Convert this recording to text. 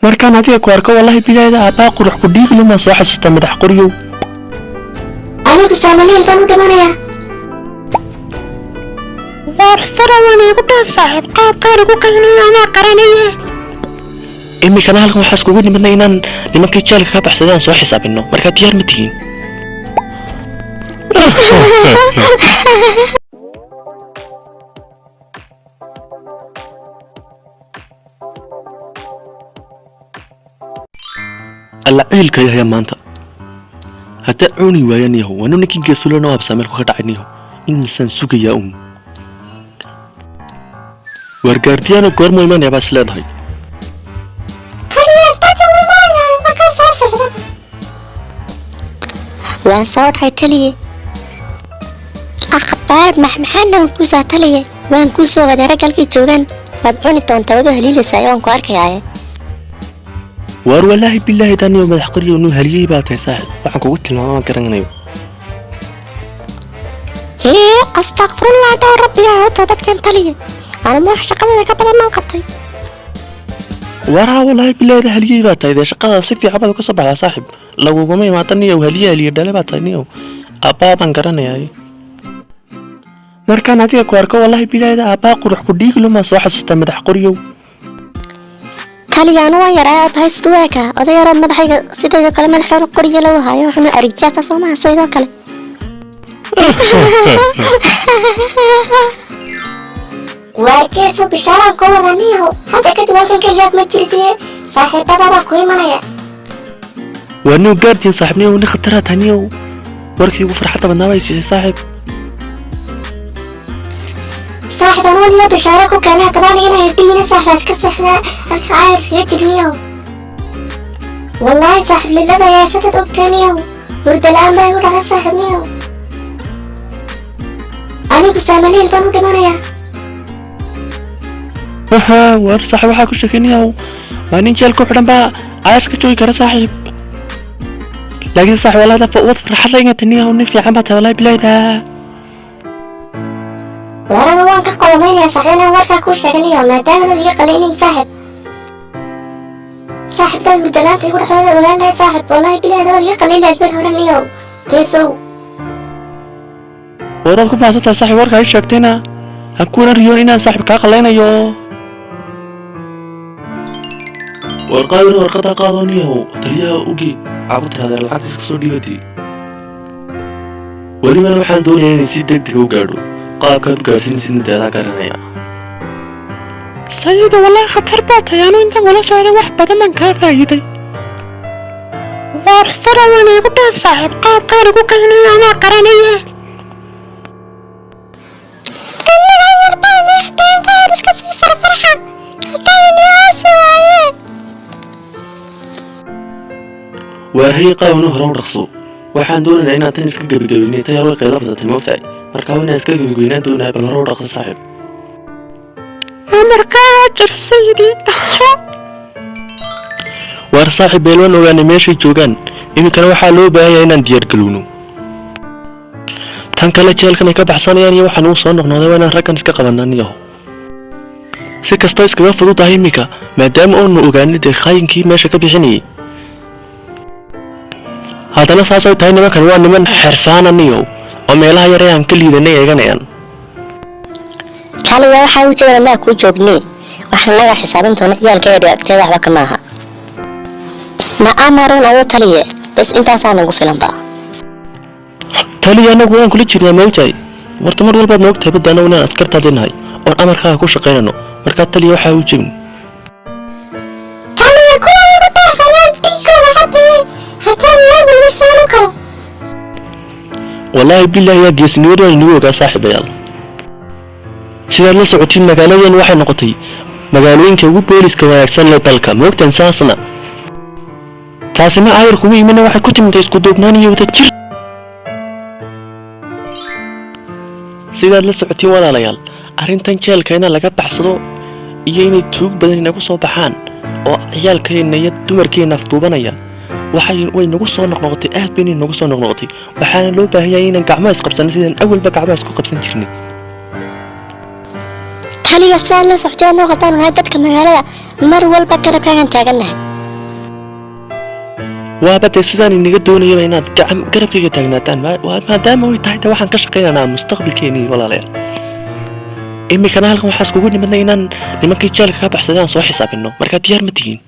markaan adiga ku arko wallahi bilaayda aabaa qurux ku dhiig lama soo xasuusta madax qoriyow anigu saamaliil baan u dhimanayaa war farawan igu dhaaf saaxiib qaabkaan ugu kaynaya anaa qaranaya imikana halkan waxaa iskugu nimanay inaan nimankii jeelka ka baxsadaan soo xisaabino markaa diyaar ma tihiin alla ciilka yahay maanta hadda cuni waayaniyahu waanu ninkii geesulana absaameelku ka dhacayniyahu insan sugayaa wargaardiyaana goormo imanaya baa is leedahay waan soo dhahay taliye akhbaar maxaana ku saa taliye waan ku soo waday ragalkii joogan waad cuni doontaa wada haliilaysaa waan ku arkayaaye war wallaahi billaahi daniyo madax qoriyo inuu haliyey baa tahay saaxib waxaan kugu tilmaamaa garanayo astaqfirullah daa rabbiga oo toobadkan taliye ana ma wax shaqadada ka badan maan qabtay waraa wallaahi billaahi haliyey baa tahay shaqada si fiican baad ka soo baxdaa saaxib laguguma imaadan niyow haliye dhale baa tahay niyow abbaa baan garanayaa markaan adiga ku arko wallaahi billaahi abbaa qurux ku dhiig lama soo xasuusta madax qoriyow taliya anu waan yaraa aabbahay sidweeka odayaro madaxayga sidoo kale madaxa qoriyo lagu hayo waxna arijaata Soomaha sidoo kale waajeeso bishaara ku wadaniyo hadda kadib halkan ka yaad ma jirisiye saaxiibada baa ku imanaya waanu gaartiin saaxiibniyow ni khatara taniyow warkii ugu farxadda badnaa bay siisay saaxiib أنا ودي بشاركو كان طبعا هنا يدينا صاحب عسكر احنا عارف يجريو والله صاحب لله يا ستة أوكتانيو ورد الآن ما يقول على صاحب نيو أنا بساملي البنو دمانيا war saaxiib waxaa ku sheekaynayaa waa nin jeelku xidhan baa caaska joogi kara saaxiib laakiin saaxiib walaada wad farxad la ingantaniyaa nin fiican baa tahay wallahi bilaayda وأنا وانك قومين يا صاحبنا واركا كل شغنية ما دام أنا ذي قليني صاحب ده البدلات يقول حوالي وقال لا صاحب والله بلا هذا ذي قليل أجبر هرميو كيسو ورانكو باسطة صاحب واركا إيش شاكتنا هكونا ريون إنا صاحب كاقلينا يو warqaadina warqada qaadoniyahu taliyaha ugi caabud raadar lacagtiis ka soo dhigatay welibana waxaan doonayaa inay si degdeg u gaadho qaabkaad u gaadhsiinaysidna deedaa garanaya sayida wallahi khatar baa tahay anu intaan wala socday wax badan baan kaa faa'iiday war farawan igu dhaaf saaxiib qaabkaan ugu kaynaya anaa qaranaya وهي قاونو هرو رخصو waxaan doonaynaa inaad tan iska gabagabeynay tan yar way qaylo badatay moogtahay marka waa inaan iska gabageynaa doonaa bal hore u dhaqso saaxiib markaa jir sayidi war saaxiib beelwan ogaanay meeshay joogaan iminkana waxaa loo baahan yahay inaan diyaar galowno tan kale jeelkan ay ka baxsanayaan iyo waxaan uu soo noqnoqday waa inaan raggan iska qabananiyaho si kastoo iskaga fududahay iminka maadaama oonu ogaanay dee khaayinkii meesha ka bixinayay haddana saasay tahay nimankan waa niman xirfaananiyo oo meelaha yar ee aan ka liidanay eeganayaan kaliya waxaa u jeeda anaa kuu joognay waxaan laga xisaabin doona ciyaalka ee agteeda waxba kama aha ma amarun ayo taliye bas intaasaa nagu filan ba taliya anagu waan kula jirnaa moogtahay warta mar walbaad moogtahay baddaana inaan askartaadii nahay oon amarkaaga ku shaqaynano markaa taliya waxaa u jebin والله بالله يا جيس نوري نوغا صاحب يال سيدا لا سوتين مغالدين waxay noqotay magaalooyinka ugu booliska wanaagsan ee dalka moogtan saasna taasina ayr kugu iimana waxay ku timid isku duubnaan iyo wada jir sida la socotiin walaalayaal arintan jeelkeena laga baxsado iyo inay tuug badan inagu soo baxaan oo ciyaalkeena iyo dumarkeena afduubanaya way nagu soo noqnoqotay aad bay nagu soo noqnoqotay waxaana loo baahan yahay inaan gacmo isqabsano sidaan awalba gacmo isku qabsan jirnay taliya saan la socdeen oo qadaan dadka magaalada mar walba garabkaagan taaganahay waaba dee sidaan inaga doonayaba inaad garabkayga taagnaataan maadaama way tahay dee waxaan ka shaqaynaynaa mustaqbalkeenii walaalayaal iminkana halkan waxaa iskugu nimadnay inaan nimankii jeelka ka baxsaday aan soo xisaabinno markaa diyaar ma tihiin